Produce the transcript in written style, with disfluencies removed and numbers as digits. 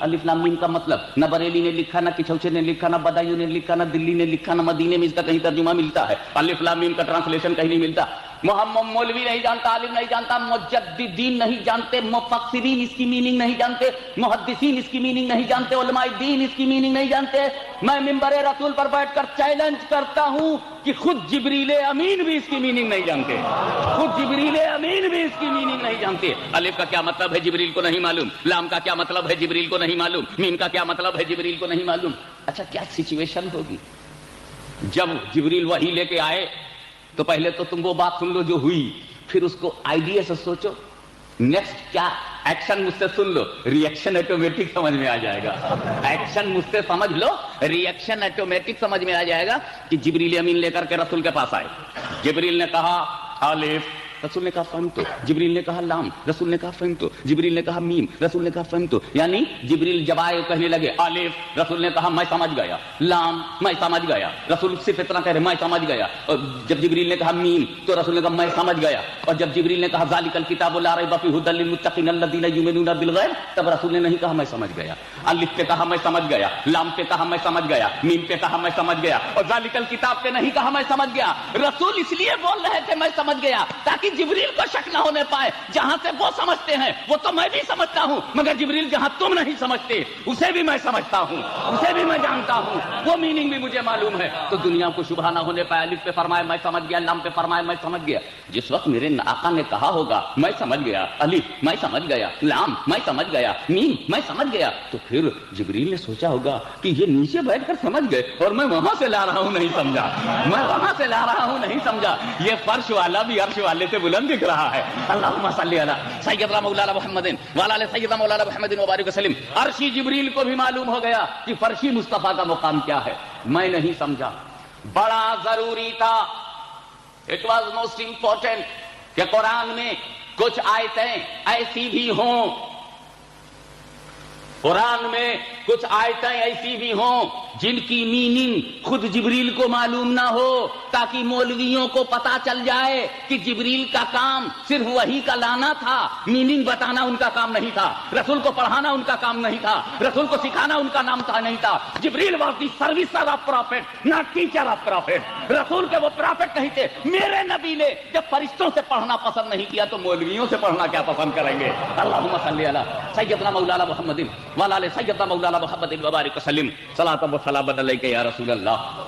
الف لام میم کا مطلب نہ بریلی نے لکھا، نہ کچھوچے نے لکھا، نہ بدایوں نے لکھا، نہ دلی نے لکھا، نہ مدینے میں اس کا کہیں ترجمہ ملتا ہے. الف لام میم کا ٹرانسلیشن کہیں نہیں ملتا. محمد مولوی نہیں جانتا، عالم نہیں جانتا، مجددین نہیں جانتے، مفسرین اس کی میننگ نہیں جانتے، محدثین اس کی میننگ نہیں جانتے، علماء دین اس کی میننگ نہیں جانتے. میں منبر رسول پر بیٹھ کر چیلنج کرتا ہوں کہ خود جبریل امین بھی اس کی میننگ نہیں جانتے، خود جبریل امین بھی اس کی میننگ نہیں جانتے. الف کا کیا مطلب ہے جبریل کو نہیں معلوم، لام کا کیا مطلب ہے جبریل کو نہیں معلوم، میم کا کیا مطلب ہے جبریل کو نہیں معلوم. اچھا کیا سچویشن ہوگی جب جبریل وحی لے کے آئے؟ تو پہلے تو تم وہ بات سن لو جو ہوئی، پھر اس کو آئیڈیا سے سوچو نیکسٹ کیا ایکشن مجھ سے سن لو، ریئیکشن آٹومیٹک سمجھ میں آ جائے گا. ایکشن مجھ سے سمجھ لو، ریئیکشن آٹومیٹک سمجھ میں آ جائے گا. کہ جبریل امین لے کر کے رسول کے پاس آئے. جبریل نے کہا الف، رسول نے کہا فہمتو. جبریل نے کہا لام، رسول نے کہا فہمتو. جبریل نے کہا میم، رسول نے کہا فہمتو. یعنی جبریل جب آئے کہنے لگے الف، رسول نے کہا میں سمجھ گیا. لام میں سمجھ گیا. رسول صرف اتنا کہہ رہے میں سمجھ گیا. اور جب جبریل نے کہا میم تو رسول نے کہا میں سمجھ گیا. اور جب جبریل نے کہا ذالک الکتاب لا ریب فیہ ھدی للمتقین الذین یؤمنون بالغیب، تب رسول نے نہیں کہا میں سمجھ گیا. الف پہ کہا میں سمجھ گیا، لام پہ کہا میں سمجھ گیا، میم پہ کہا میں سمجھ گیا، اور ذالک الکتاب پہ نہیں کہا میں سمجھ گیا. رسول اس لیے بول رہے تھے میں سمجھ گیا تاکہ جبریل کو شک نہ ہونے پائے. جہاں سے وہ سمجھتے ہیں وہ تو میں بھی سمجھتا ہوں، مگر جبریل جہاں تم نہیں سمجھتے اسے بھی میں سمجھتا ہوں، اسے بھی میں جانتا ہوں، وہ میننگ بھی مجھے معلوم ہے. تو دنیا کو شبہ نہ ہونے پائے. الف پہ فرمائے میں سمجھ گیا، لام پہ فرمائے میں سمجھ گیا. جس وقت میرے آقا نے کہا ہوگا میں سمجھ گیا، الف میں سمجھ گیا، لام میں سمجھ گیا، میم میں سمجھ گیا، تو پھر جبریل نے سوچا ہوگا کہ یہ نیچے بیٹھ کر سمجھ گئے اور میں وہاں سے لا رہا ہوں نہیں سمجھا، میں وہاں سے لا رہا ہوں نہیں سمجھا. یہ فرش والا بھی عرش والے سے بلند دکھ رہا ہے. اللہم صلی علی سیدنا مولانا محمد وعلی آل سیدنا مولانا محمد وبارک وسلم. عرشی جبریل کو بھی معلوم ہو گیا کہ فرشی مصطفیٰ کا مقام کیا ہے. میں نہیں سمجھا. بڑا ضروری تھا، اٹ واز موسٹ امپورٹنٹ کہ قرآن میں کچھ آیتیں ایسی بھی ہوں، قرآن میں کچھ آیتیں ایسی بھی ہوں جن کی میننگ خود جبریل کو معلوم نہ ہو، تاکہ مولویوں کو پتا چل جائے کہ جبریل کا کام صرف وحی کا لانا تھا، میننگ بتانا ان کا کام نہیں تھا، رسول کو پڑھانا ان کا کام نہیں تھا، رسول کو سکھانا ان کا نام نہیں تھا. جبریل was the servicer of prophet, not teacher of prophet. رسول کے وہ پروفیٹ نہیں تھے. میرے نبی نے جب فرشتوں سے پڑھنا پسند نہیں کیا تو مولویوں سے پڑھنا کیا پسند کریں گے. اللہم صلی علی سیدنا مولانا محمد وعلی آل سیدنا مولانا محمد وبارک وسلم. صلاۃ و سلام علیک یا رسول اللہ.